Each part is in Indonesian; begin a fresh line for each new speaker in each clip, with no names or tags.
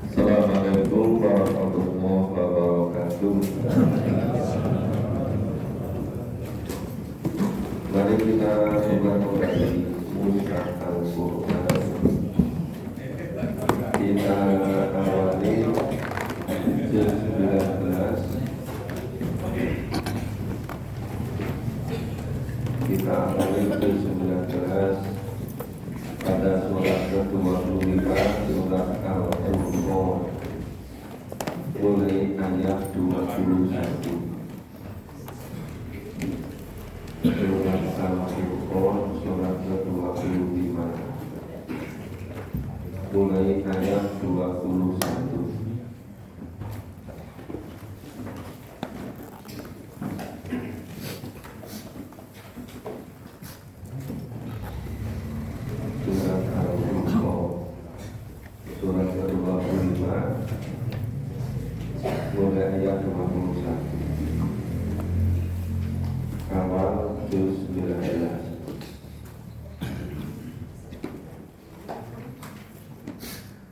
Assalamualaikum warahmatullahi wabarakatuh. Mari kita coba kembali mushaf Al-Quran. Kita awali juz 19. Kita awali juz 19 pada surat ke-25 surat Al-Furqan mulai ayat 21. Surat Al-Furqan surat ke-25 mulai ayat 21. Surat Al-Furqan surat ke-25 mulai ayat 21. Awal juz 19.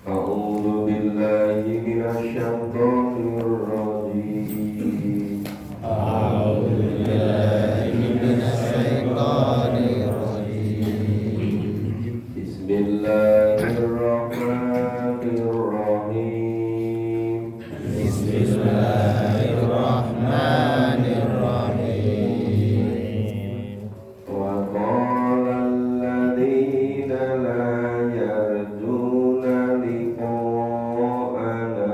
A'udzu billahi minasyaitonir rajim.
A'udzu billahi minasyaitonir rajim.
Bismillahirrahmanirrahim.
Bismillahirrahmanirrahim.
Wa qala alladziina laa yarjuna liqa'ana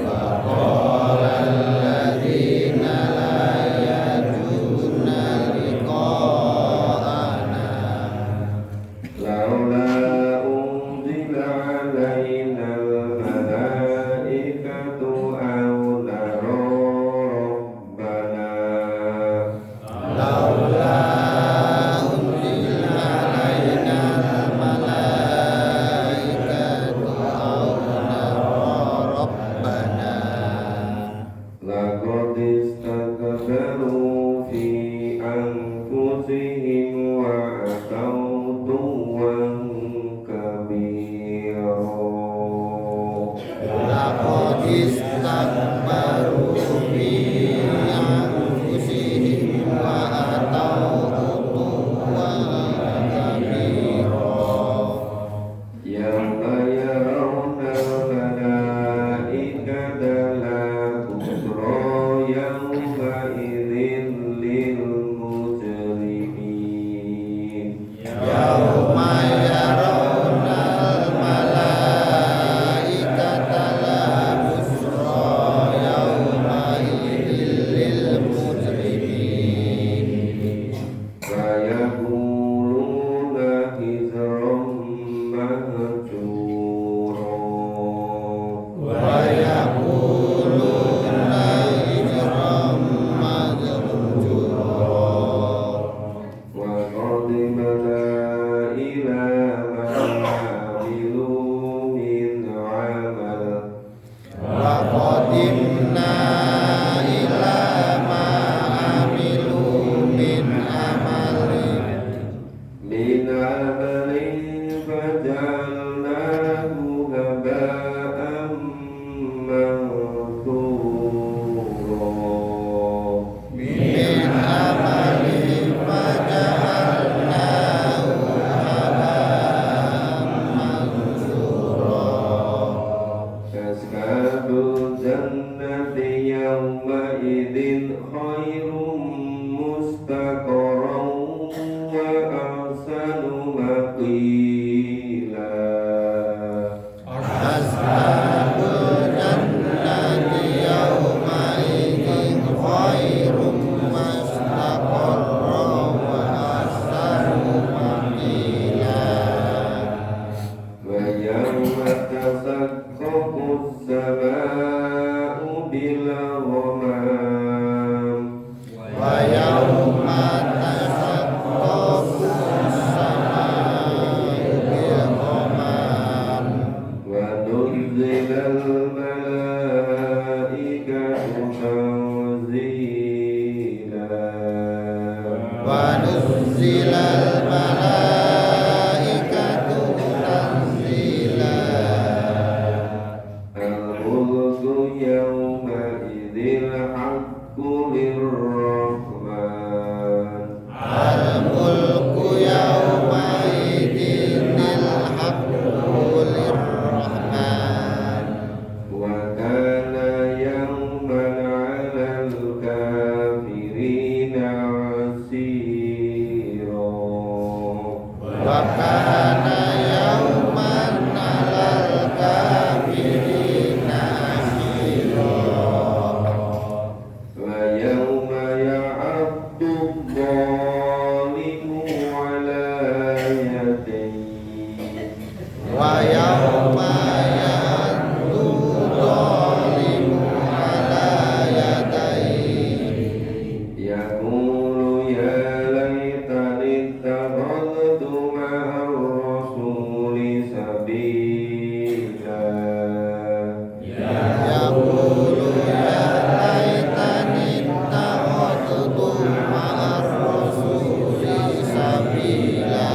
Wa qala alladziina la yarjuna liqa'ana
laula unzila alaina al-malaikatu aw nara rabbana
laula unzila alaina al-malaikatu aw nara rabbana
laqad istakbaru fi anfusihim wa ataw tuwan kabira.
laqad istakbaru fi anfusihim wa ataw utuwan kabira
Yawma yarawna al-malaikata la bushra yawma idzin lil mujrimin.
yauma yarawna al-malaikata la busra yauma idzin lil mujrimin
Wa yaquluna hizran mahjura.
wa yaquluna hijran mahjura
Wa qadimna ila ma amilu min amal
wa qadimna ila ma amilu min amalin
fajalnahu haba'an manthura.
min amalin faja'alnahu haba'an mansura
Ashabul jannati yawma idzin khairum mustaqarran wa ahsanu maqila.
ashabul jannati yawma idzin khairum mustaqarran wa ahsanu maqila
Wa yawma tashaqqaqu as-samaa'u bil ghamam
wa yawma tashaqqaqu as-samaa'u bil ghamam
wa nuzzila al-malaa'ikatu
ونزل الملائكة تنزيلا
الملك يومئذ الحق للرحمن
الملك يومئذ الحق للرحمن
وكان يوما على الكافرين عسيرا
وكان يوما على الكافرين عسيرا
ويوم يعض الظالم على يديه
ويوم يعض الظالم على يديه
يقول يا ليتني اتخذت مع الرسول سبيلا
يقول يا ليتني اتخذت مع الرسول سبيلا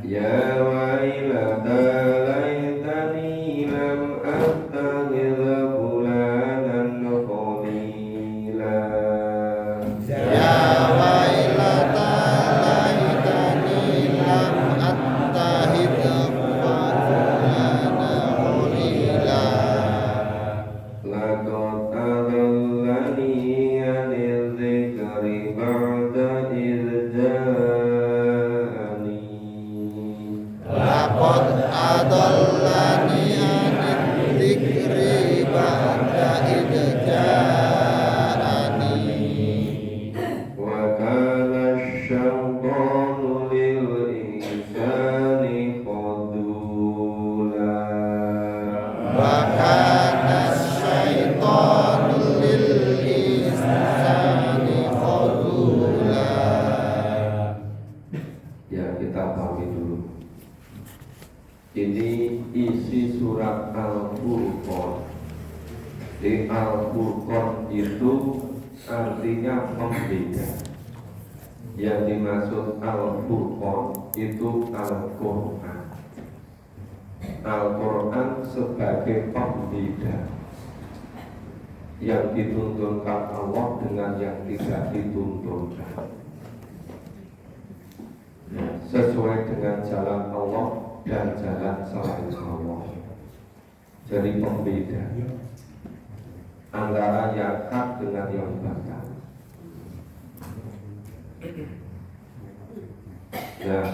يا ويلتى ليتني لم أتخذ فلانا خليلا
يا ويلتى ليتني لم أتخذ فلانا خليلا
لقد أضلني عن الذكر بعد إذ جاءني
لقد أضلني عن الذكر بعد إذ جاءني
وكان الشيطان للإنسان خذولا
وكان الشيطان للإنسان خذولا.
Ya, kita pahami dulu. Ini isi surat Al-Furqan. Di Al-Furqan itu artinya pembeda. Yang dimaksud Al-Furqan itu Al-Quran. Al-Quran sebagai pembeda yang dituntunkan Allah dengan yang tidak dituntunkan, sesuai dengan jalan Allah dan jalan selain Allah. Jadi pembeda antara yang hak dengan yang batil. Nah,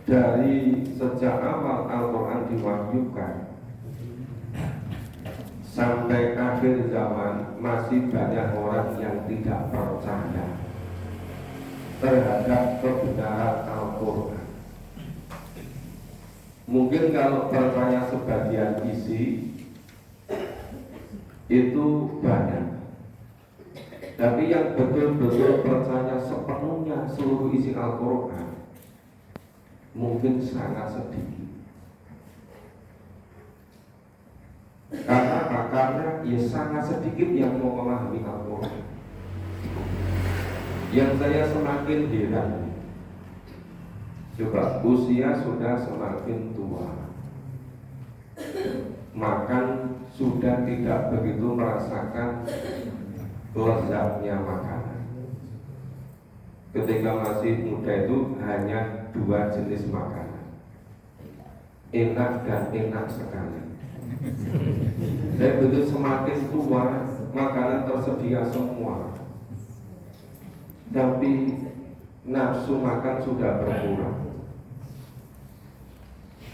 dari sejak awal Al-Quran diwahyukan sampai akhir zaman masih banyak orang yang tidak percaya terhadap kebenaran Al-Quran. Mungkin kalau percaya sebagian isi itu banyak, tapi yang betul-betul percaya sepenuhnya seluruh isi Al-Quran mungkin sangat sedikit. Karena apa? Karena ya sangat sedikit yang mau memahami Al-Quran. Yang saya semakin heran, coba usia sudah semakin tua, makan sudah tidak begitu merasakan lezatnya makanan. Ketika masih muda itu hanya 2 jenis makanan, enak dan enak sekali. Dan begitu semakin tua, makanan tersedia semua, tapi nafsu makan sudah berkurang.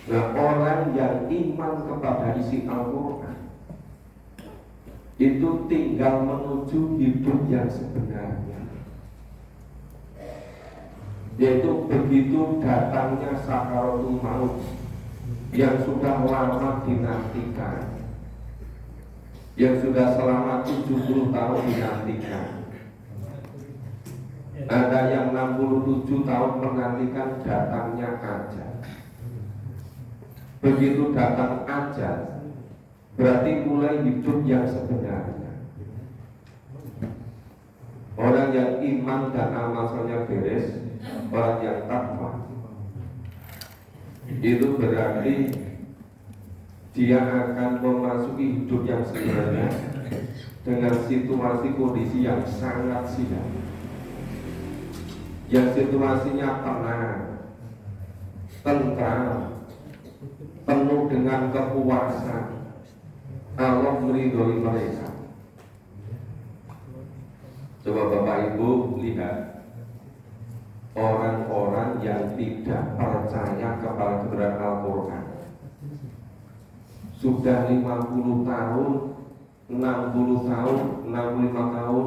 Nah, orang yang iman kepada isi Al-Quran itu tinggal menuju hidup yang sebenarnya, yaitu begitu datangnya sakaratul maut yang sudah lama dinantikan, yang sudah selama 70 tahun dinantikan. Ada yang 67 tahun menantikan datangnya ajal. Begitu datang ajal, berarti mulai hidup yang sebenarnya. iman dan amal solehnya beres, orang yang takwa, itu berarti dia akan memasuki hidup yang sebenarnya dengan situasi kondisi yang sangat siap, yang situasinya tenang, tentram, penuh dengan kepuasan. Allah meridhoi mereka. Coba Bapak Ibu lihat orang-orang yang tidak percaya kepada kebenaran Al-Quran, sudah 50 tahun, 60 tahun, 65 tahun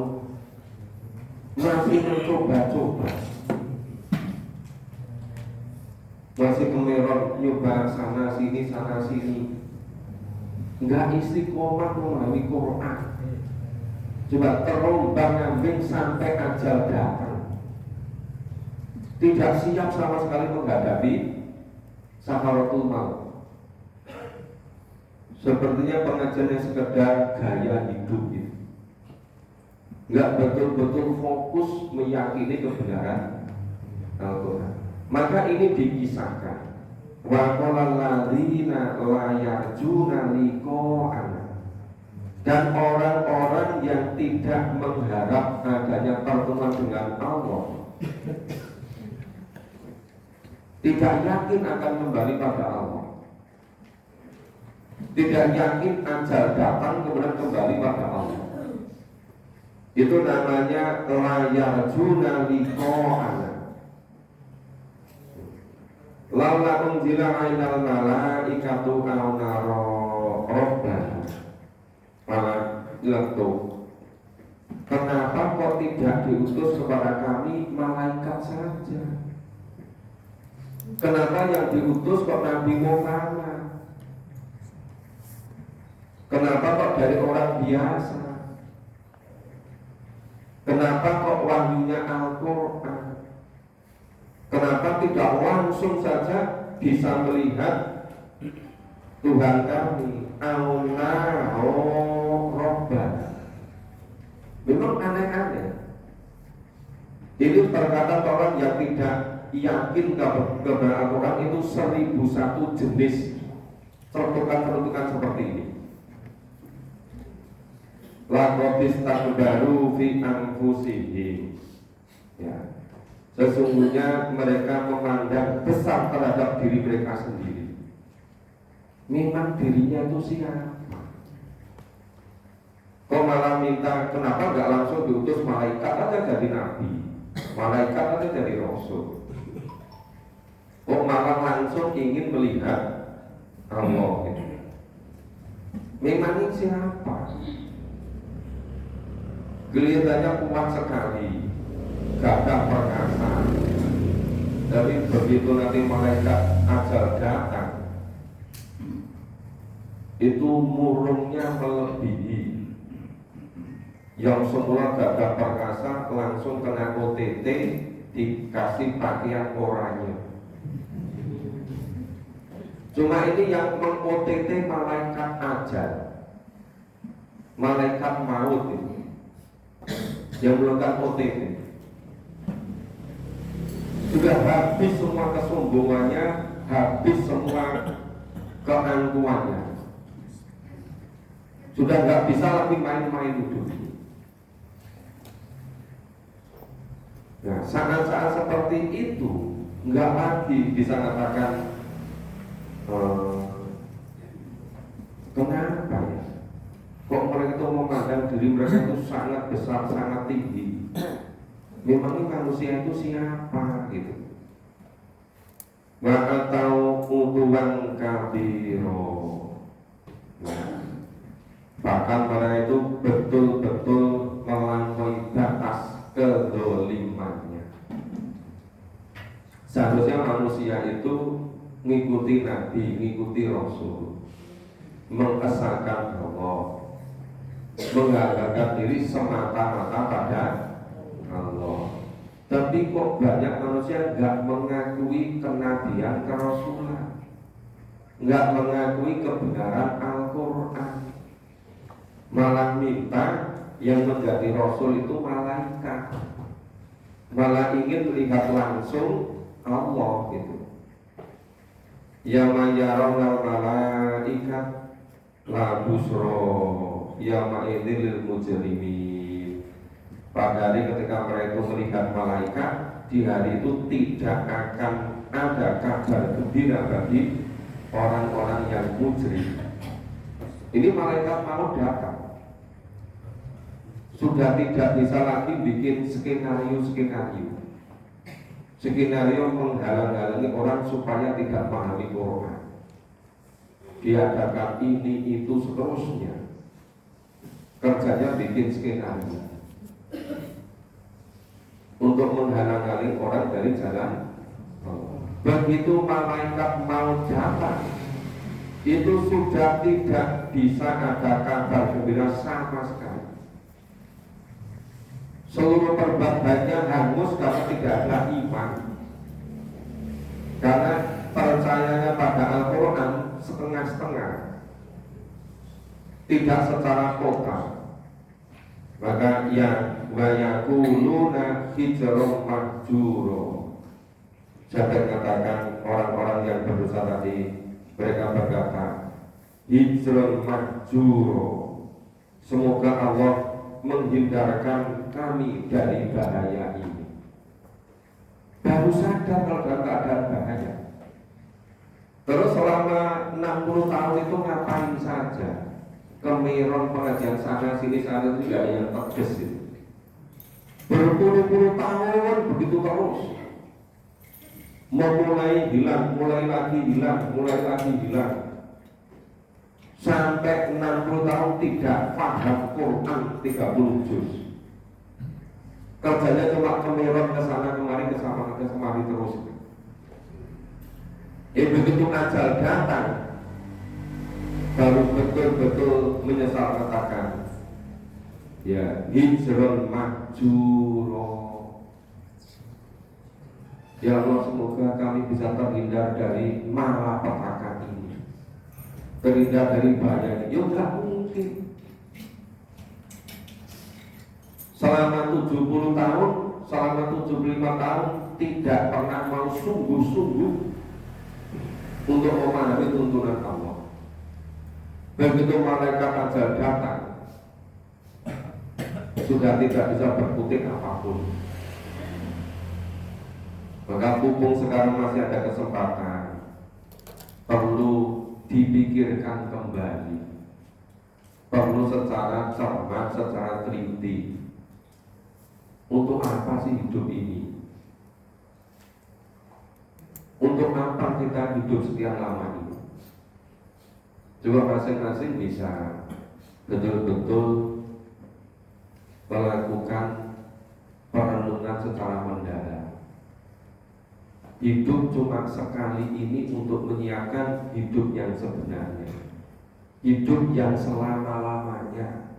masih mencoba-coba, masih kemerot, nyoba sana sini, nggak istiqomah memahami Quran. Coba terombang-ambing sampai ajal datang, tidak siap sama sekali menghadapi sakaratul maut. Sepertinya pengajiannya sekedar gaya hidup itu, nggak betul-betul fokus meyakini kebenaran Al-Quran. Maka ini dikisahkan, wa qala alladzina la yarjuna liqa'ana, dan orang-orang yang tidak mengharap adanya pertemuan dengan Allah, tidak yakin akan kembali pada Allah, tidak yakin ajal datang kemudian kembali pada Allah. Itu namanya la yarjuna liqa'ana. Laula unzila ainal malaikatu aw naro rabbana. Malah letup. Kenapa kok tidak diutus kepada kami malaikat saja? Kenapa yang diutus kok Nabi Muhammad? Kenapa kok dari orang biasa? Kenapa kok wahyunya Al-Quran? Kenapa tidak langsung saja bisa melihat Tuhan kami? Allah Rabbana. Memang aneh-aneh. Ini perkataan orang yang tidak yakin kepada Al-Quran itu 1001 jenis cerutukan-cerutukan seperti ini. Laqadis takbaru fi anfusihim. Ya. Sesungguhnya mereka memandang besar terhadap diri mereka sendiri. Memang dirinya itu siapa? Kok malah minta, kenapa nggak langsung diutus malaikat aja jadi nabi, malaikat aja jadi rasul? Kok malah langsung ingin melihat Allah gitu? Memang ini siapa? Kelihatannya kuat sekali, gagah perkasa. Tapi begitu nanti malaikat ajal datang, itu murungnya melebihi. Yang semula gagah perkasa langsung kena OTT, dikasih pakaian oranye. Cuma ini yang meng-OTT malaikat ajal, malaikat maut itu yang melakukan OTT. Sudah habis semua kesombongannya, habis semua keangkuhannya, sudah nggak bisa lagi main-main hidup. Nah, saat-saat seperti itu nggak lagi bisa katakan kenapa ya? Kok mereka itu memandang diri mereka itu sangat besar, sangat tinggi. Memang ini manusia itu siapa gitu? Maka tahu utuhan kabiro. Nah, bahkan mereka itu betul-betul melampaui batas kedolimannya. Seharusnya manusia itu mengikuti Nabi, mengikuti Rasul, mengesahkan Allah, mengharapkan diri semata-mata pada Allah. Tapi kok banyak manusia nggak mengakui kenabian, kerasulan, nggak mengakui kebenaran Al-Quran, malah minta yang menjadi Rasul itu malaikat. malah ingin melihat langsung Allah gitu. Yauma yarawna malaikat la busro yauma idzil lil mujrimin. Pada hari ketika mereka itu melihat malaikat, di hari itu tidak akan ada kabar gembira bagi orang-orang yang mujrim. Ini malaikat mau datang, sudah tidak bisa lagi bikin skenario menghalang-halangi orang supaya tidak memahami Quran. Diadakan ini itu seterusnya, kerjanya bikin skenario untuk menghalang-halangi orang dari jalan Allah. Begitu malaikat mau datang, itu sudah tidak bisa ada kabar gembira sama sekali. Seluruh perbuatannya hangus karena tidak ada iman. Karena percayanya pada Al-Quran setengah-setengah, tidak secara total. Maka yang wayakuluna hijrun mahjuro. Saya katakan orang-orang yang berdosa tadi, mereka berkata hijrun mahjuro, semoga Allah menghindarkan kami dari bahaya ini. Baru sadar kalau dalam keadaan bahaya. Terus selama 60 tahun itu ngapain saja? Kemeron pengajian sana sini sana itu tidak yang tegas itu. Berpuluh-puluh tahun begitu terus. Mulai hilang, mulai lagi hilang, mulai lagi hilang. Sampai 60 tahun tidak paham Quran 30 juz. Kerjanya cuma kemeron ke sana kemari, ke sana ke kemari terus. Begitu ajal datang, baru betul-betul menyesal, katakan ya hijrun mahjuro. Ya Allah, semoga kami bisa terhindar dari malapetaka ini, terhindar dari bahaya ini. Ya enggak mungkin. Selama 70 tahun, selama 75 tahun tidak pernah mau sungguh-sungguh untuk memahami tuntunan Allah. Begitu malaikat ajal datang, sudah tidak bisa berkutik apapun. Maka pupung sekarang masih ada kesempatan, perlu dipikirkan kembali, perlu secara cermat, secara teliti. Untuk apa sih hidup ini? Untuk apa kita hidup sekian lama ini? Coba masing-masing bisa betul-betul melakukan perenungan secara mendalam. Hidup cuma sekali ini untuk menyiapkan hidup yang sebenarnya, hidup yang selama-lamanya.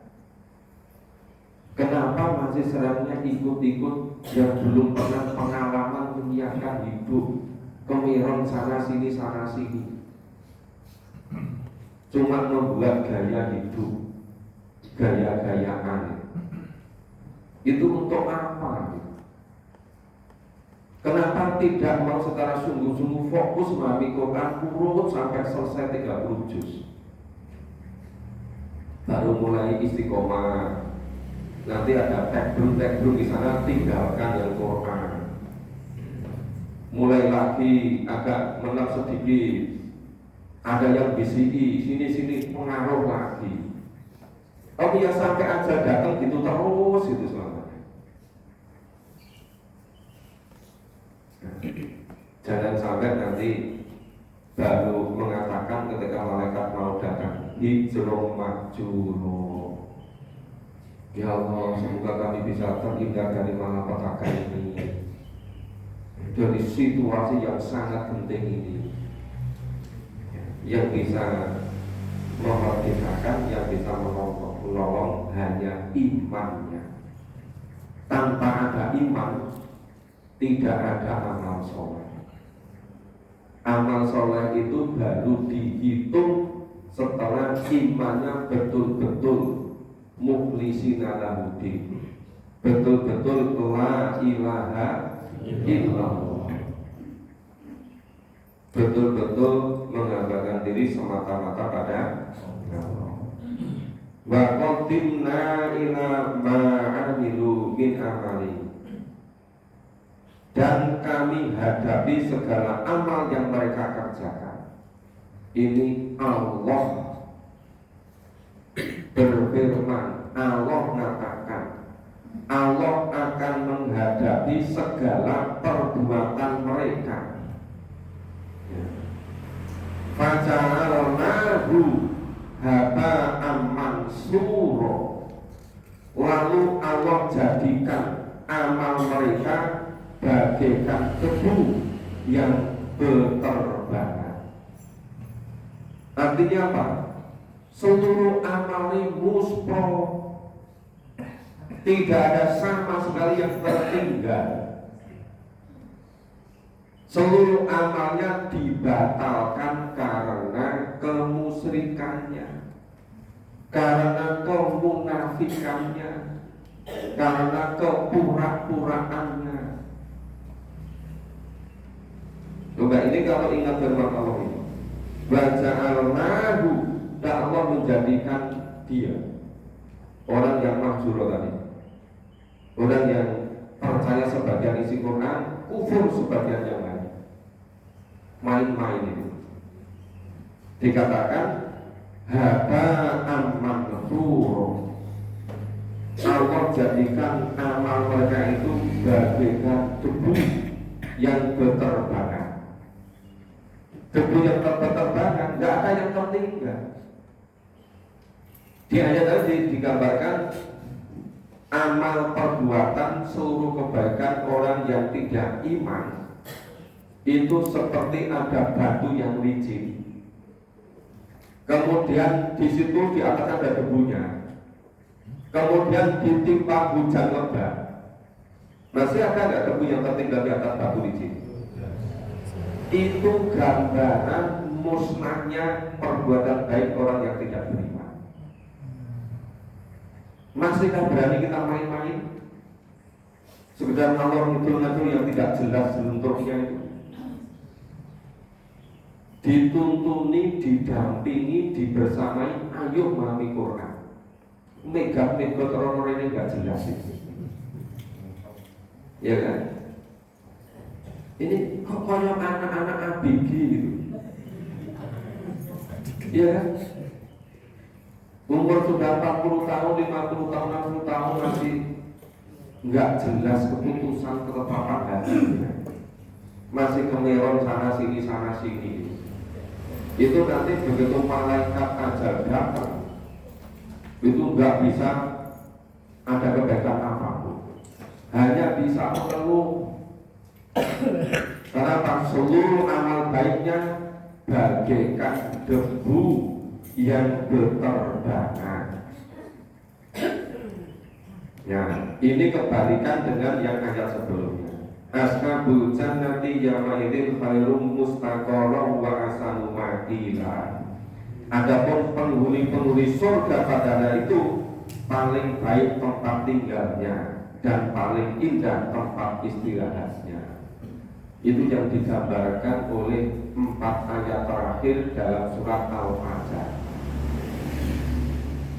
Kenapa masih seringnya ikut-ikut yang belum pernah pengalaman menyiapkan hidup, kemiron sana sini cuma membuat gaya hidup, gaya-gayaan. Itu untuk apa? Kenapa tidak mau secara sungguh-sungguh fokus memahami Quran urut sampai selesai 30 juz, baru mulai istiqomah. Nanti ada tekbruk di sana, tinggalkan yang Quran. Mulai lagi agak menang sedikit, ada yang bisiki sini pengaruh lagi. Oh ya, sampai aja datang gitu terus itu selamanya. Jangan sampai nanti baru mengatakan ketika malaikat mau datang hijrun mahjuro. Ya Allah, semoga kami bisa terhindar dari malapetaka ini, dari situasi yang sangat penting ini, yang bisa memerdekakan, yang bisa menolong hanya imannya. Tanpa ada iman, tidak ada amal soleh. Amal soleh itu baru dihitung setelah imannya betul-betul mukhlisina lahuddin, betul-betul la ilaha illallah, betul-betul menghambakan diri semata-mata pada Allah. Wa qadimna ila ma'amilu min amali, dan kami hadapi segala amal yang mereka kerjakan. Ini Allah berfirman, Allah mengatakan, Allah akan menghadapi segala perbuatan mereka. Faja'alnahu haba'an mansura, lalu Allah jadikan amal mereka bagaikan debu yang berterbangan. Artinya apa? Seluruh amalnya muspo, tidak ada sama sekali yang tertinggal. Seluruh amalnya dibatalkan karena kemusyrikannya, karena kemunafikannya, karena kepura-puraannya. Coba ini kalau ingat firman Allah ini, waja'alnahu, dan Allah menjadikan dia, orang yang mahjur tadi, orang yang percaya sebagian isi Quran, kufur sebagian yang lain, main-main itu. Dikatakan haba'an mansura, Allah jadikan amal mereka itu bagaikan debu yang berterbangan. Debu yang berterbangan, nggak ada yang tertinggal. Di ayat tadi digambarkan amal perbuatan seluruh kebaikan orang yang tidak iman itu seperti ada batu yang licin. Kemudian di situ di atas ada debunya. Kemudian ditimpa hujan lebat. Masih ada nggak debu yang tertinggal di atas batu licin? Itu gambaran musnahnya perbuatan baik orang yang tidak beriman. Masihkah berani kita main-main? Sekedar ngalor ngidul yang tidak jelas selunturnya itu. Dituntuni, didampingi, dibersamai, ayo memahami Quran. Mega-mega teror ini nggak jelas itu. Ya kan? Ini kok kayak anak-anak ABG gitu. Ya kan? Umur sudah 40 tahun, 50 tahun, 60 tahun masih nggak jelas keputusan ketetapan hatinya. Masih kemeron sana sini. Itu nanti begitu malaikat ajal datang, itu nggak bisa ada kebaikan apapun, hanya bisa mengeluh. Karena seluruh amal baiknya bagaikan debu yang berterbangan. Ya, ini kebalikan dengan yang ayat sebelumnya. Ashabul jannati yawma idzin khairum mustaqarran wa ahsanu maqila. Adapun penghuni-penghuni surga pada hari itu paling baik tempat tinggalnya dan paling indah tempat istirahatnya. Itu yang digambarkan oleh 4 ayat terakhir dalam surat Al-Fajr.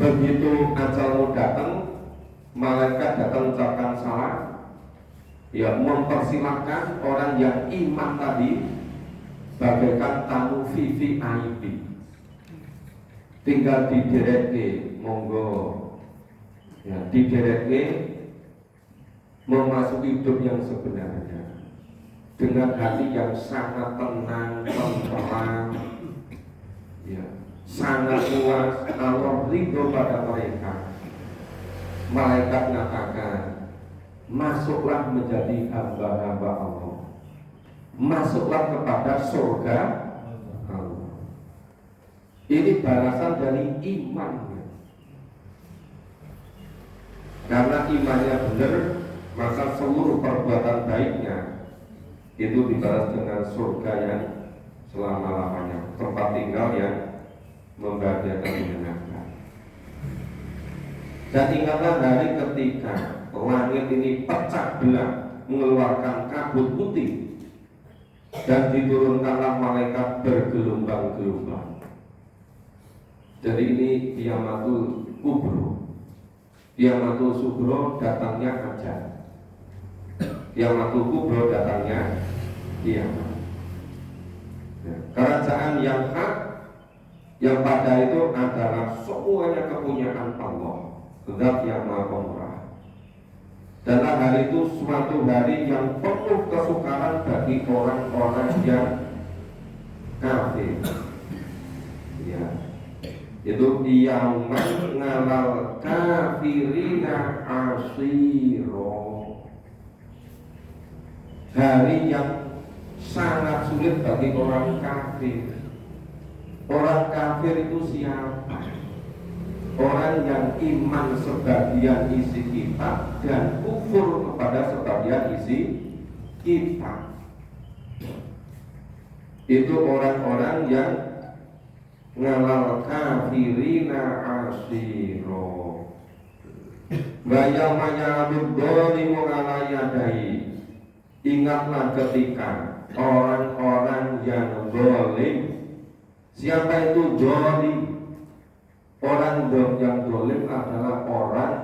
Begitu ajalmu datang, malaikat datang ucapkan salam, ya mempersilahkan orang yang iman tadi bagaikan tamu VVIP, tinggal didereke, monggo ya, didereke memasuki hidup yang sebenarnya dengan hati yang sangat tenang, tenteram, ya, sangat luas. Allah ridho pada mereka. Malaikat mengatakan, masuklah menjadi hamba-hamba Allah, masuklah kepada surga Allah. Ini balasan dari iman. Karena imannya benar, maka seluruh perbuatan baiknya itu dibalas dengan surga yang selama-lamanya, tempat tinggal yang membahagiakan, menyenangkan. Dan ingatlah hari ketika langit ini pecah belah, mengeluarkan kabut putih, dan diturunkanlah malaikat bergelombang-gelombang. Jadi ini Qiyamatul Kubro. Qiyamatul Subro datangnya ajal. Qiyamatul Kubro datangnya kiamat. Kerajaan yang hak, yang pada itu adalah semuanya kepunyaan Allah, Zat yang Maha Pemurah. Dan hari itu suatu hari yang penuh kesukaran bagi orang-orang yang kafir. Ya, itu yauman ngalal kafirina asiro. Hari yang sangat sulit bagi orang kafir. Orang kafir itu siapa? Orang yang iman sebagian isi kitab dan kufur kepada sebagian isi kitab. Itu orang-orang yang ngalal kafirina asiro. Bayamanya abdolimu ala yadai. Ingatlah ketika orang-orang yang zalim. Siapa itu zalim? Orang yang zalim adalah orang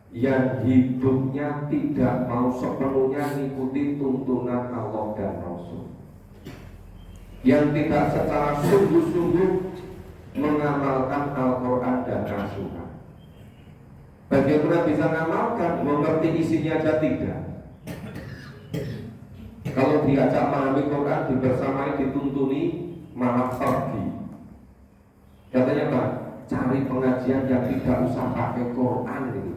yang hidupnya tidak mau sepenuhnya mengikuti tuntunan Allah dan Rasul, yang tidak secara sungguh-sungguh mengamalkan Al-Quran dan As-Sunnah. Bagaimana bisa mengamalkan? Mengerti isinya aja tidak. Kalau diajak memahami Quran, dibersamai, dituntuni, malah pergi. Katanya Pak, cari pengajian yang tidak usah pakai Quran gitu.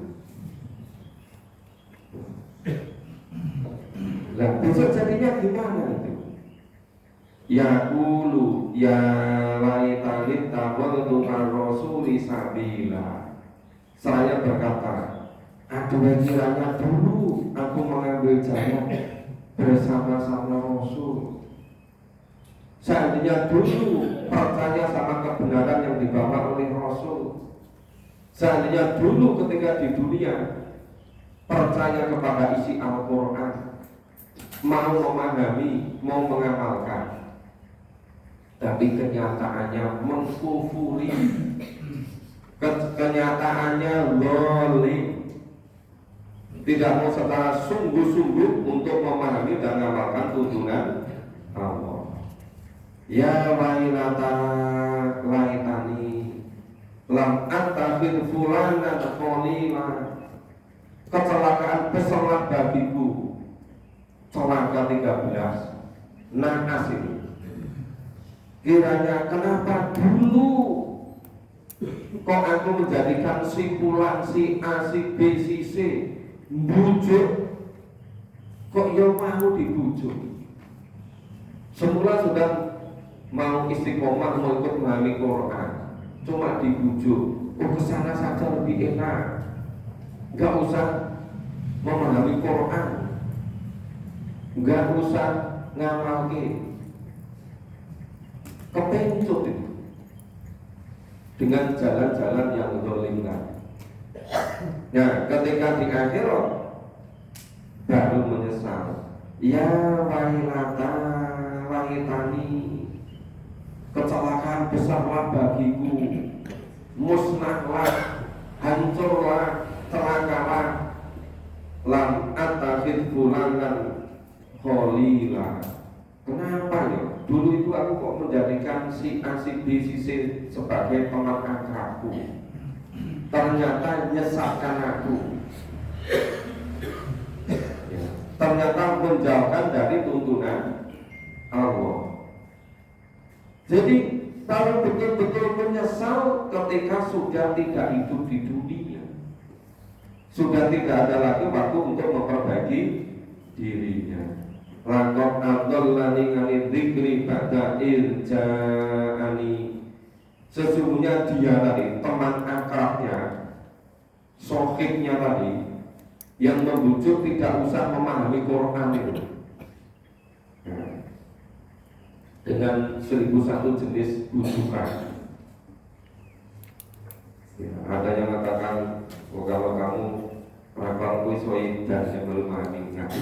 Nah, besok jadinya gimana itu? Ya qulu ya laitani tawaltu ar-rasuli sabila. Saya berkata, aduh kiranya dulu aku mengambil jalan bersama-sama Rasul. Seandainya dulu percaya sama kebenaran yang dibawa oleh Rasul. Seandainya dulu ketika di dunia percaya kepada isi Al-Quran, mau memahami, mau mengamalkan, tapi kenyataannya mengkufuri, kenyataannya zalim, tidak mau secara sungguh-sungguh untuk memahami dan mengamalkan tuntunan Allah. Ya wailata laitani lam attakhid fulanan khalila. Kecelakaan besarlah bagiku. Celaka 13 Naas ini. Kiranya kenapa dulu kok aku menjadikan simpulan si A, si B, si C bujuk, kok ya mau dibujuk. Semula sudah mau istiqomah, mau ikut memahami Quran, cuma dibujuk, oh kesana saja lebih enak, nggak usah memahami Quran, nggak usah ngamalke, kepencut itu dengan jalan-jalan yang zalim. Nah, ketika di akhirat baru menyesal. Ya wailata laitani, kecelakaan besarlah bagiku, musnahlah, hancurlah, celakalah, lam attakhid fulanan khalila. Kenapa ya? Dulu itu aku kok menjadikan si A, si B, si C sebagai teman akrabku. Ternyata nyesatkan aku. Ternyata menjauhkan dari tuntunan Allah. Jadi kalau betul-betul menyesal ketika sudah tidak hidup di dunia, sudah tidak ada lagi waktu untuk memperbaiki dirinya. Laqad adallani 'anil dzikri ba'da irja'ani. Sesungguhnya dia tadi, teman akrabnya, sohibnya tadi, yang membujuk tidak usah memahami Quran itu. Dengan 1001 jenis bujukan. Ya, ada yang mengatakan Oh, kalau kamu rapor kuis dan yang belum mati ngaji.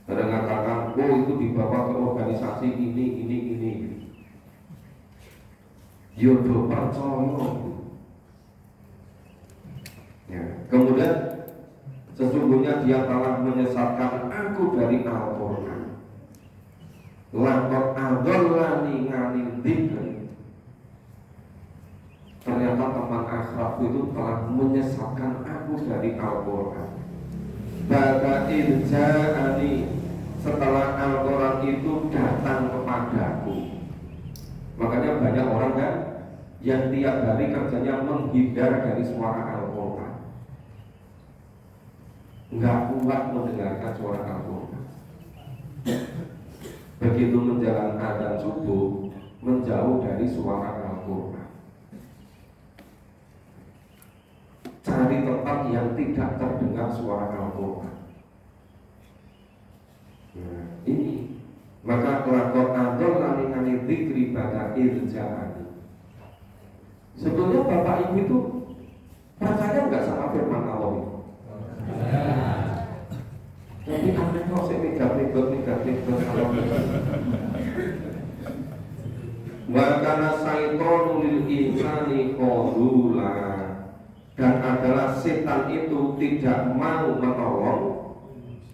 Ada mengatakan, oh itu dibawa ke organisasi ini. Yodo percaya. Ya. Kemudian sesungguhnya dia telah menyesatkan aku dari Al-Quran. Laqad adallani 'anil dzikri. Ternyata teman akrabku itu telah menyesatkan aku dari Al-Quran. Ba'da irja'ani, setelah Al-Quran itu datang kepadaku. Makanya banyak orang kan yang tiap hari kerjanya menghindar dari suara Al-Quran, nggak kuat mendengarkan suara Al-Quran. Begitu menjelang adzan subuh, menjauh dari suara Al-Quran, cari tempat yang tidak terdengar suara Al-Quran. Nah, ini maka laqad adallani 'anil dzikri ba'da irja'ani. Sebetulnya Bapak Ibu itu percaya nggak sama firman Allah itu? Tapi aneh kok saya migrat. Wa kana syaitanu lil insani qadula, dan adalah setan itu tidak mau menolong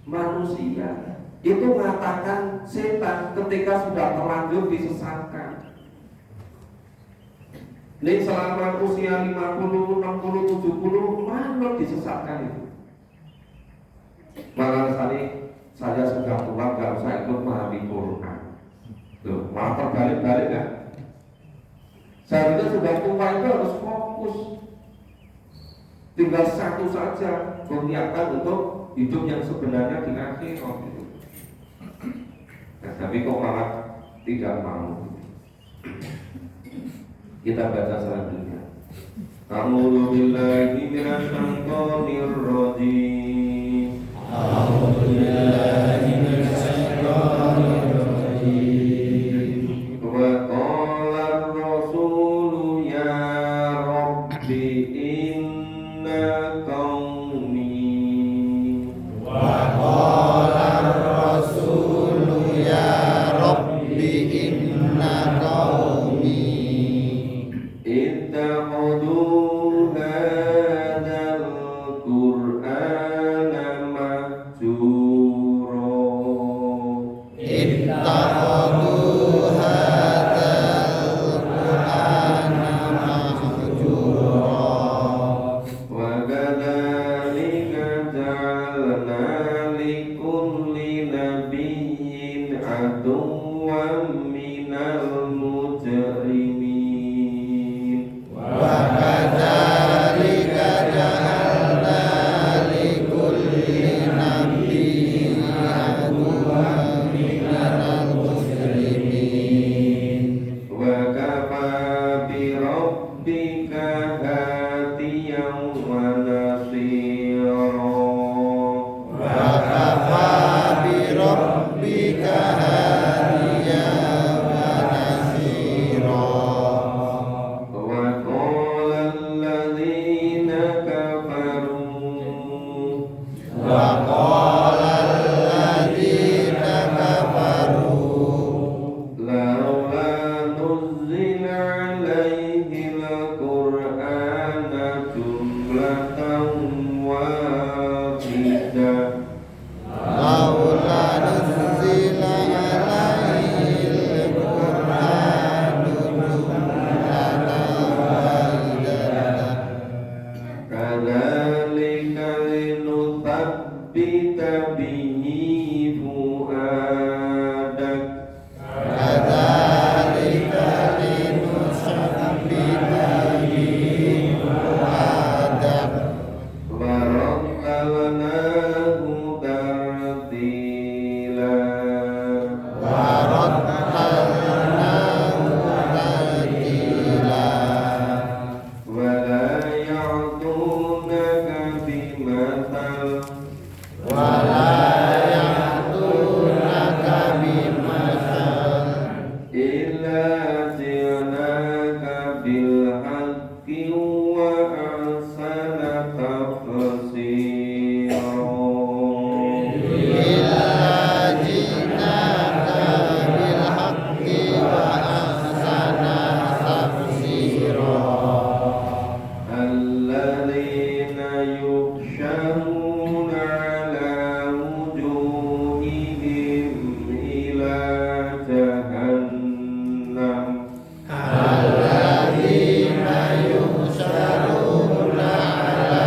manusia. Itu mengatakan setan ketika sudah terlanjur disesatkan. Ini selama usia 50, 60, 70 mana disesatkan itu. Malah saya sudah tua gak usah ikut memahami Quran. Loh, malah terbalik-balik kan? Seharusnya sudah tua itu harus fokus. Tinggal satu saja, menyiapkan untuk hidup yang sebenarnya di akhirat itu. Nah, tapi kok malah tidak mau. Kita baca selanjutnya. A'udzu billahi minasy syaithanir rajim.
A'udzu billahi minasy syaithanir rajim.
Wa qala ar-rasulu ya rabbi inna qaumi.
Wa qala ar-rasulu ya rabbi inna qaumi
ittakhadhu hadzal qur'ana mahjura.
ittakhadhu hadzal qur'ana mahjura.
Wa kadzalika ja'alna likulli nabiyyin aduwwan minal mujrimin.
Wa kadzalika ja'alna likulli nabiyyin aduwwan minal mujrimin.
Wa kafa bi rabbika hadiyan wa nasira.
Wa kafa bi rabbika hadiyan wa nasira.
Wa qala alladhina kafaru
Wa qala alladziina kafaru
laula nuzzila alaihi al-Qur'ana jumlatan wahidah.
laula nuzzila alaihil qur'anu jumlatan wahidatan.
Kadzalika linutsabbita bihi fuadak
Kadzalika linusabbita bihi fuadak
wa rattalnahu tartila.
wa rattalnahu tartila.
Wa la ya'tuna tafsirun
illa ji'naka bil haqqi wa ahsana tafsira
alladzina yuhsyaruna ala wujuhihim ila jahannam
alladzina yusharuna ala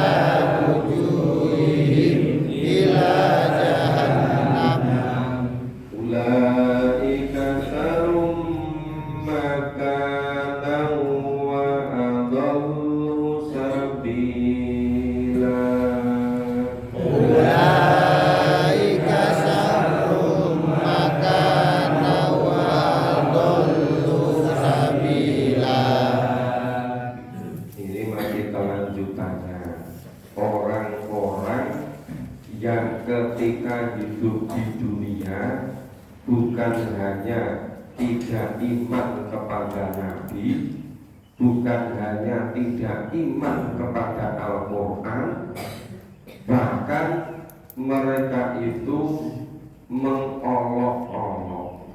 wujuhihim ila jahannam
ulaika sarum makanan wa adallu sabila
ulaika syarrum makana wa adallu sabila.
ini masih kelanjutannya orang-orang yang ketika hidup di dunia bukan hanya tidak iman kepada Nabi, bukan hanya tidak iman kepada Al-Quran, bahkan mereka itu mengolok-olok,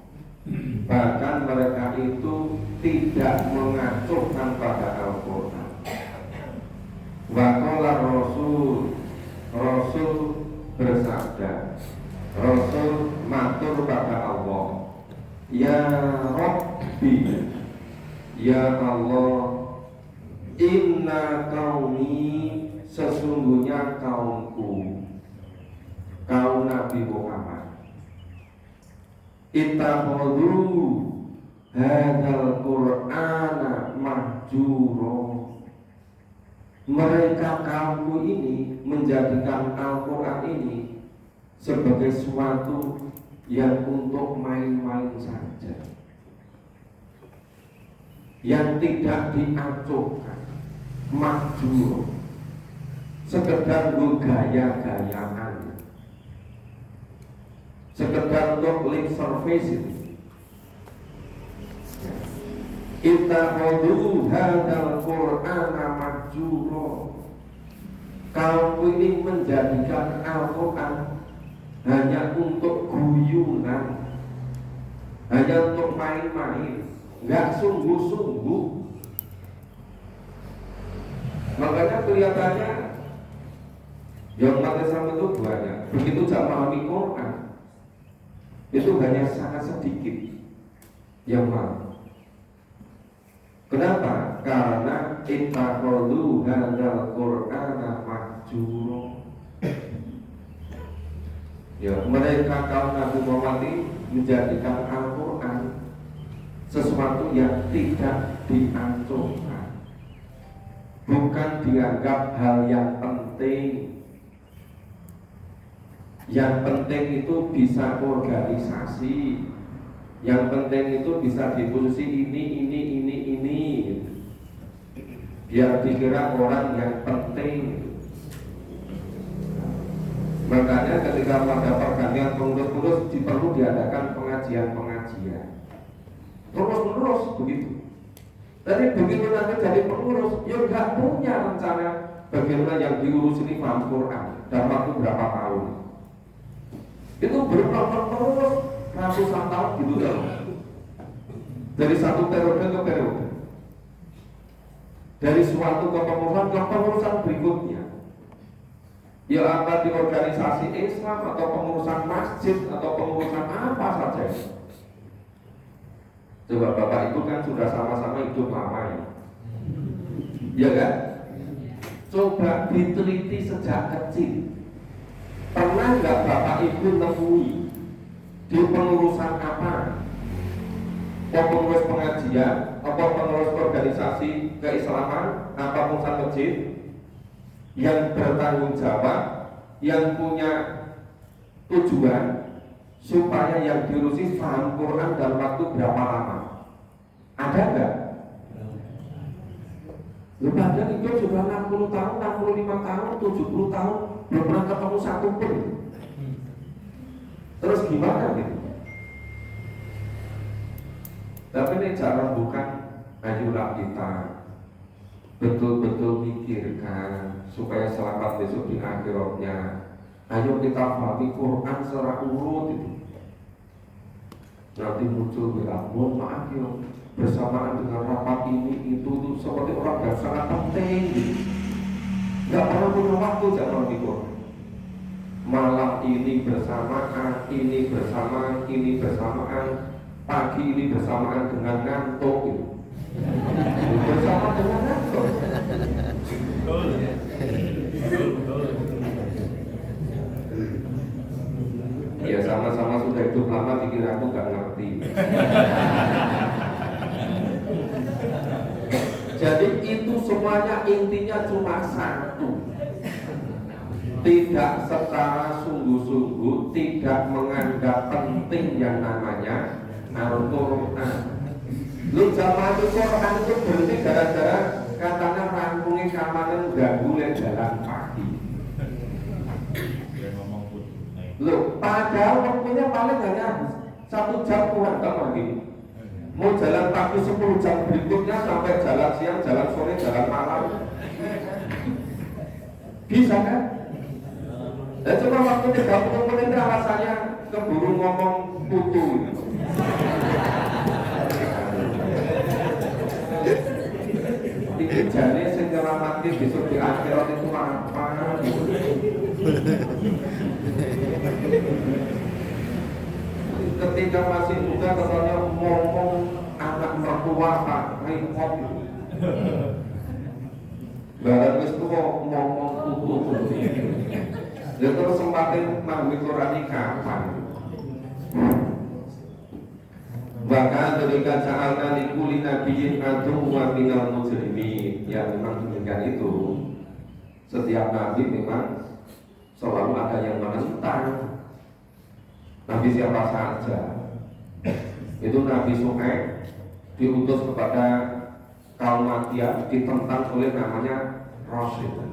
bahkan mereka itu tidak mengacuhkan pada Al-Quran. Waqala Rasul bersabda, Rasul matur pada Allah, ya Rabbi, ya Allah, inna qaumi, sesungguhnya kaumku, kaum Nabi Muhammad, ittakhadhu hadzal qur'ana mahjura, mereka kaumku ini menjadikan Al-Quran ini sebagai sesuatu yang untuk main-main saja, yang tidak diacuhkan, mahjur, sekedar gaya-gayaan, sekedar untuk lip service. Ittakhadhu hadzal qur'ana mahjura, kaum ini menjadikan Al-Quran hanya untuk guyunan, hanya untuk main-main, nggak sungguh-sungguh. Makanya kelihatannya yang umat Islam itu banyak, begitu tidak memahami Quran, itu hanya sangat sedikit yang mau. Kenapa? Karena ittakhadhu hadzal qur'ana mahjura. Ya, mereka kaum Nabi Muhammad menjadikan Al-Quran sesuatu yang tidak diacuhkan, bukan dianggap hal yang penting. Yang penting itu bisa organisasi, yang penting itu bisa difungsi ini. Biar dikira orang yang penting. Makanya ketika pada pergantian pengurus-pengurus perlu diadakan pengajian-pengajian terus-menerus begitu. Tapi begitu nanti jadi pengurus, ya nggak punya rencana bagaimana yang diurus ini paham Quran dalam waktu berapa tahun. Itu berulang terus ratusan tahun gitu terus. Dari satu periode ke periode, dari suatu kepengurusan ke pengurusan berikutnya. Ya apa di organisasi Islam atau pengurusan masjid atau pengurusan apa saja. Coba Bapak Ibu kan sudah sama-sama hidup lama ya. Ya kan? Coba diteliti sejak kecil. Pernah nggak Bapak Ibu temui di pengurusan apa? Pengurus pengajian, apa pengurus organisasi keislaman, apa pengurusan masjid yang bertanggung jawab, yang punya tujuan supaya yang diurusi paham Quran dalam waktu berapa lama? Ada nggak? Lu pada hidup sudah 60 tahun, 65 tahun, 70 tahun, belum pernah ketemu satu pun. Terus gimana gitu? Tapi ini cara bukan ayolah kita betul-betul mikirkan supaya selamat besok di akhiratnya. Ayo kita pahami Quran secara urut itu. Nanti muncul bilang, mohon maaf ya, bersamaan dengan rapat ini itu tuh seperti orang yang sangat penting. Gak pernah punya waktu jangan itu. Malam ini bersamaan, ini bersamaan, ini bersamaan, pagi ini bersamaan dengan ngantuk gitu. Bersama dengan ngantuk. Ya sama-sama sudah hidup lama pikir aku gak ngerti. Jadi itu semuanya intinya cuma satu. Tidak secara sungguh-sungguh, tidak menganggap penting yang namanya Al-Quran. Lu zaman itu Quran itu berhenti gara-gara katanya rangkungi keamanan ganggu jalan pagi. Loh, padahal waktunya paling hanya 1 jam kurang lagi. Mau jalan pagi 10 jam berikutnya sampai jalan siang, jalan sore, jalan malam. Bisa kan? Dan cuma waktu 30 menit alasannya keburu ngomong putu. Ini jadi secara mati besok di akhirat itu apa? Ketika masih muda katanya ngomong anak mertua Pak repot. Barang wis tuwa ngomong putu. Ya terus sempatin mahwi Qurani kapan? Bahkan ketika sa'alna likuli nabiyyin aduwwa minal mujrimin. Ya memang demikian itu. Setiap nabi memang selalu ada yang menentang. Nabi siapa saja. Itu Nabi Syuaib diutus kepada kaum Madyah, ditentang oleh namanya Rasul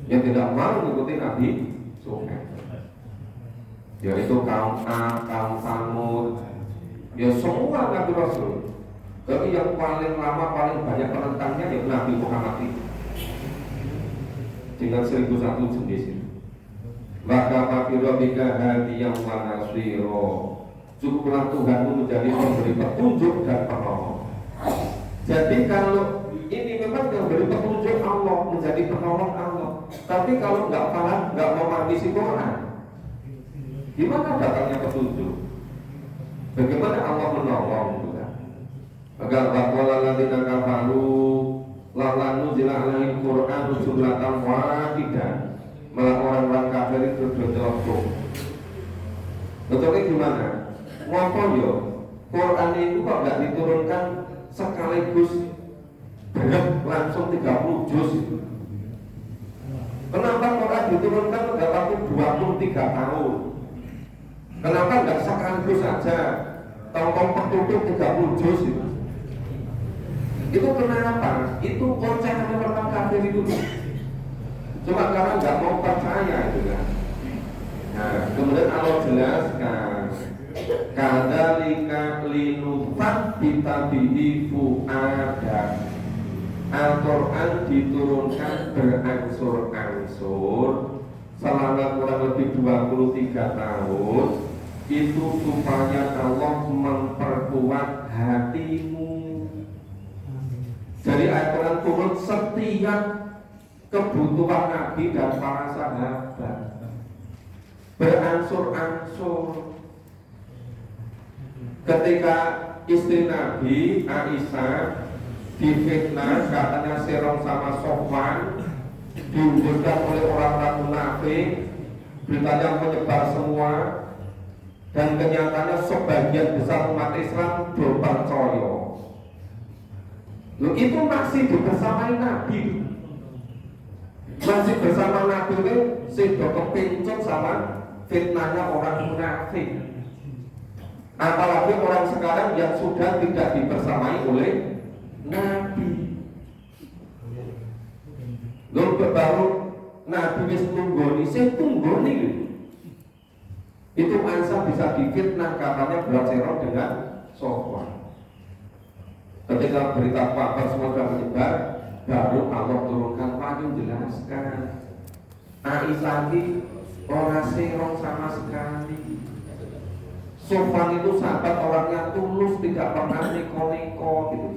yang tidak mau mengikuti Nabi Syuaib. Yaitu kaum A, kaum Samud, ya semua Nabi Rasul. Tapi yang paling lama, paling banyak penentangnya ya Nabi Muhammad itu dengan 1001 jenis itu. Maka mafirobika hadiyam wa nasiro. Cukuplah Tuhanmu menjadi pemberi petunjuk dan penolong. Jadi kalau ini memang yang beri petunjuk Allah, menjadi penolong Allah. Tapi kalau nggak paham, nggak memahami si Quran, gimana datangnya petunjuk? Bagaimana Allah menolong juga? Maka waqala alladziina kafaru lanu zila alaihim Qur'an jumlatan wahidah. Malah orang-orang kafir itu berdelok. Betulnya gimana? Ngapa yo? Quran itu kok nggak diturunkan sekaligus berat langsung 30 juz? Kenapa Quran diturunkan pada waktu 23 tahun? Kenapa nggak sekaligus saja tongkong petutup 30 juz itu? Itu kenapa? Itu ocehan orang kafir itu. Cuma karena nggak mau percaya itu kan. Nah, kemudian Allah jelaskan kadzalika linufat bitabihi fu'ada. Al-Quran diturunkan berangsur-angsur selama kurang lebih 23 tahun itu supaya Allah memperkuat hatimu. Jadi Al-Quran turun setiap kebutuhan Nabi dan para sahabat berangsur-angsur. Ketika istri Nabi Aisyah difitnah katanya serong sama Sofwan, diunggulkan oleh orang-orang munafik, beritanya menyebar semua, dan kenyataannya sebagian besar umat Islam berpercaya. Loh, itu masih bersamai Nabi. Masih bersama Nabi itu sudah kepincut sama fitnahnya orang munafik. Apalagi orang sekarang yang sudah tidak dibersamai oleh Nabi. Lalu baru Nabi wis tunggoni, saya tunggoni itu Aisyah bisa difitnah katanya bercerok dengan Sofwan. Ketika berita kabar semua sudah menyebar, baru Allah turunkan wahyu jelaskan. Aisyah ini orang serong sama sekali. Sofwan itu sahabat orangnya tulus, tidak pernah neko-neko gitu.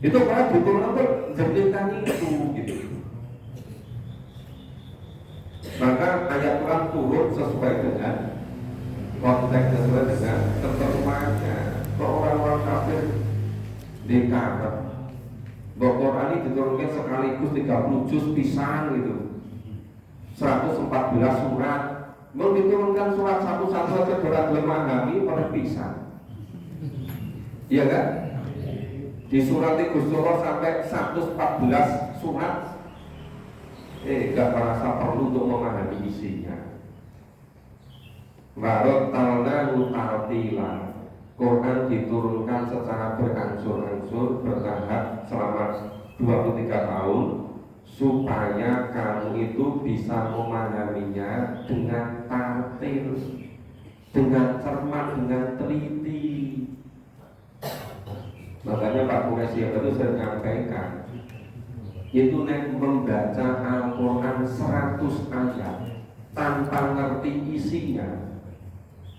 Itu karena diturunkan jadikan itu gitu. Maka ayat Quran turun sesuai dengan konteks, sesuai dengan ketentuannya. Kalau orang-orang kafir dikaret, bahwa Quran ini diturunkan sekaligus 30 juz pisan gitu, 114 surat. Mau diturunkan surat satu-satu aja berat memahami oleh pisan. Iya kan? Di surat Gusti Allah sampai 114 surat, gak merasa perlu untuk memahami isinya. Warot talnahu tartila. Quran diturunkan secara berangsur-angsur bertahap selama 23 tahun supaya kamu itu bisa memahaminya dengan tartil, dengan cermat, dengan teliti. Makanya Pak Quraisy itu saya menyampaikan, itu membaca Al-Quran 100 ayat tanpa ngerti isinya,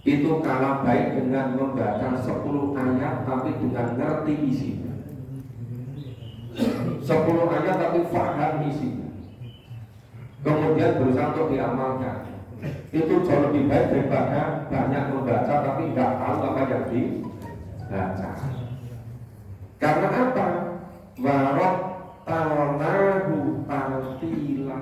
itu kalah baik dengan membaca 10 ayat tapi dengan ngerti isinya. 10 ayat tapi paham isinya, kemudian berusaha untuk diamalkan, itu jauh lebih baik daripada banyak membaca tapi nggak tahu apa yang dibaca. Karena apa? Warot talnahu tartila.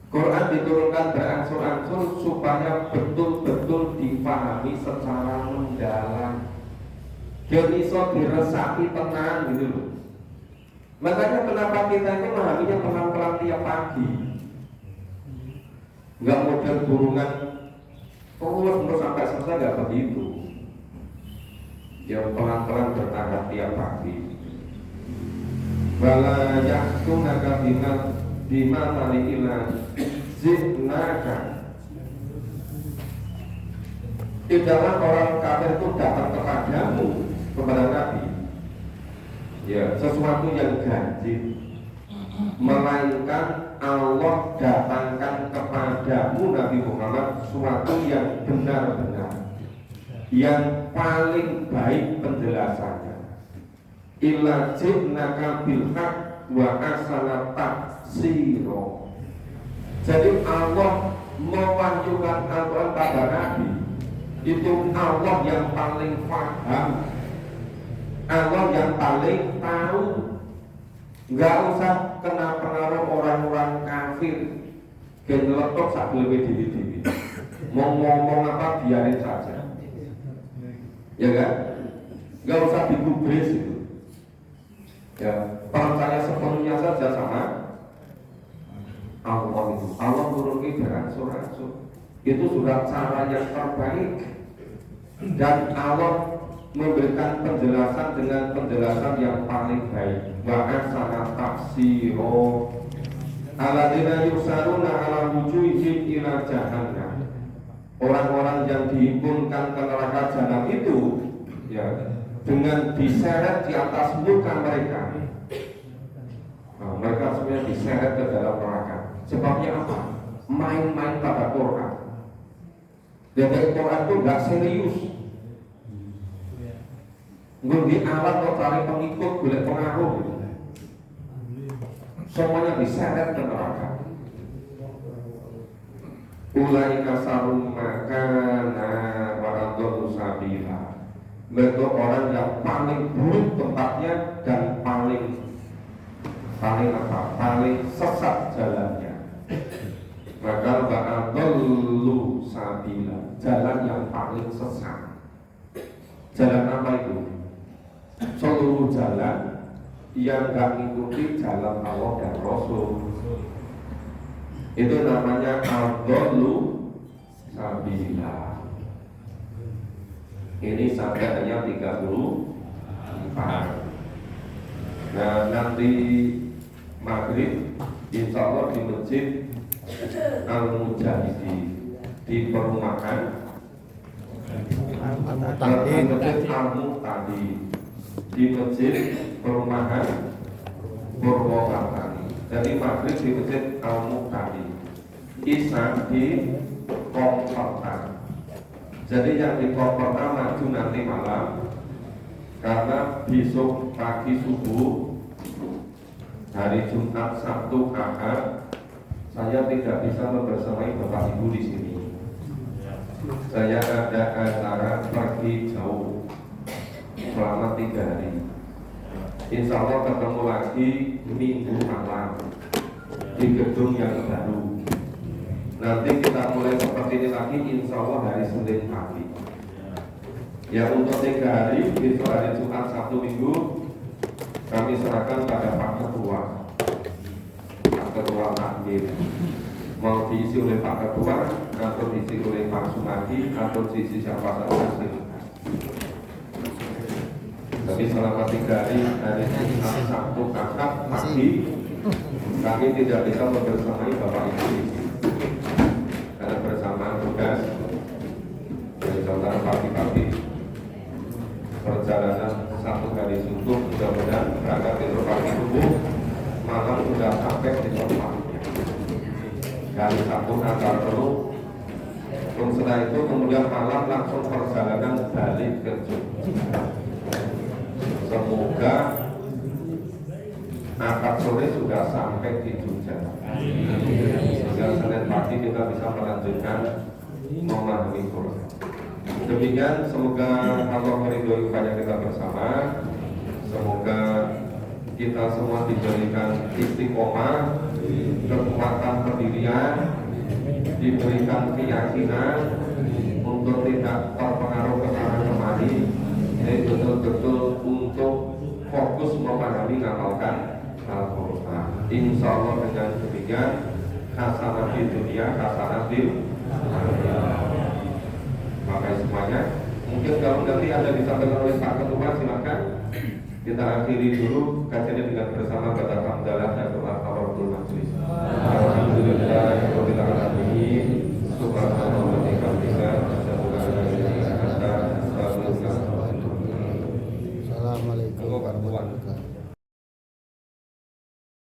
Quran diturunkan berangsur-angsur supaya betul-betul dipahami secara mendalam. Dia bisa diresapi tenang gitu loh. Makanya kenapa kita ini memahaminya pelan-pelan tiap pagi, nggak model burungan terus sampai selesai, nggak begitu. Yang pelan-pelan bertahap tiap pagi. Wala yahtunaka bima tali'ila zidnaka. Tidaklah orang kafir itu datang kepadamu, kepada Nabi, ya, sesuatu yang ganjil, melainkan Allah datangkan kepadamu Nabi Muhammad sesuatu yang benar-benar, yang paling baik penjelasannya. Illa ji'naka bil haq wa asana tafsiro. Jadi Allah mewahyukan Al-Quran pada Nabi, itu Allah yang paling paham, Allah yang paling tahu. Nggak usah kena pengaruh orang-orang kafir geneletok sak lebih diri-diri, mau ngomong apa biarin saja, ya kan? Nggak usah digubris itu, ya, percaya sepenuhnya saja sama Allah itu. Allah turunkan berangsur-angsur, itu sudah cara yang terbaik, dan Allah memberikan penjelasan dengan penjelasan yang paling baik. Wa ahsana tafsiro alladzina yusaruna ala wujuhihim ila jahannam. Orang-orang yang dihimpunkan ke neraka jahanam itu, ya, dengan diseret di atas muka mereka. Nah, mereka sebenarnya diseret ke dalam neraka. Sebabnya apa? Main-main pada Quran. Jadi Quran itu nggak serius. Nggak alat atau cari pengikut, boleh pengaruh gitu. Semuanya diseret ke neraka. Ulaika sarum makana waradul sabila. Mereka orang yang paling buruk tempatnya dan paling sesat jalannya. Maka waradul sabila, jalan yang paling sesat. Jalan apa itu? Seluruh jalan yang gak mengikuti jalan Allah dan Rasul, itu namanya al-dhallu sabila. Ini sampai hanya 34. Nah, nanti maghrib insya Allah di masjid Al-Mujahidin, di perumahan Al-Mujahidin, di masjid perumahan Purwokerto. Jadi maghrib di masjid Al-Muqtadi, isya di Komportan. Jadi yang di Komportan maju nanti malam, karena besok pagi subuh hari Jumat, Sabtu, Ahad saya tidak bisa membersamai Bapak Ibu di sini. Saya ada acara pergi jauh selama 3 hari. Insya Allah ketemu lagi minggu malam di gedung yang baru. Nanti kita mulai seperti ini lagi insya Allah hari Senin pagi. Ya untuk 3 hari, besok hari Jumat, Sabtu, Minggu kami serahkan pada Pak Ketua. Pak Ketua Takmir mau diisi oleh Pak Ketua atau diisi oleh Pak Sumadi atau diisi siapa saja silakan. Tapi selama 3 hari Jumat, Sabtu, Ahad pagi kami tidak bisa membersamai Bapak Ibu di sini. Karena bersamaan tugas dari saudara pagi-pagi perjalanan 1 kali suntuk, mudah-mudahan berangkat besok pagi subuh malam sudah sampai di tempatnya. Kali 1 antar terus. Terus setelah itu kemudian malam langsung perjalanan balik ke Jogja. Semoga akad sore sudah sampai di Jogja. Sehingga Senin pagi kita bisa melanjutkan memahami Quran. Demikian, semoga Allah meridhoi upaya kita bersama. Semoga kita semua diberikan istiqomah, kekuatan pendirian, diberikan keyakinan untuk tidak terpengaruh ke sana kemari. Ini betul-betul untuk fokus memahami ngamalkan Al-Quran. Insya Allah dengan demikian hasanah di dunia, hasanah di akhirat. Maka semuanya, mungkin kalau nanti ada disampaikan oleh Pak Ketua silakan. Kita akhiri dulu kajian dengan bersama baca hamdalah dan doa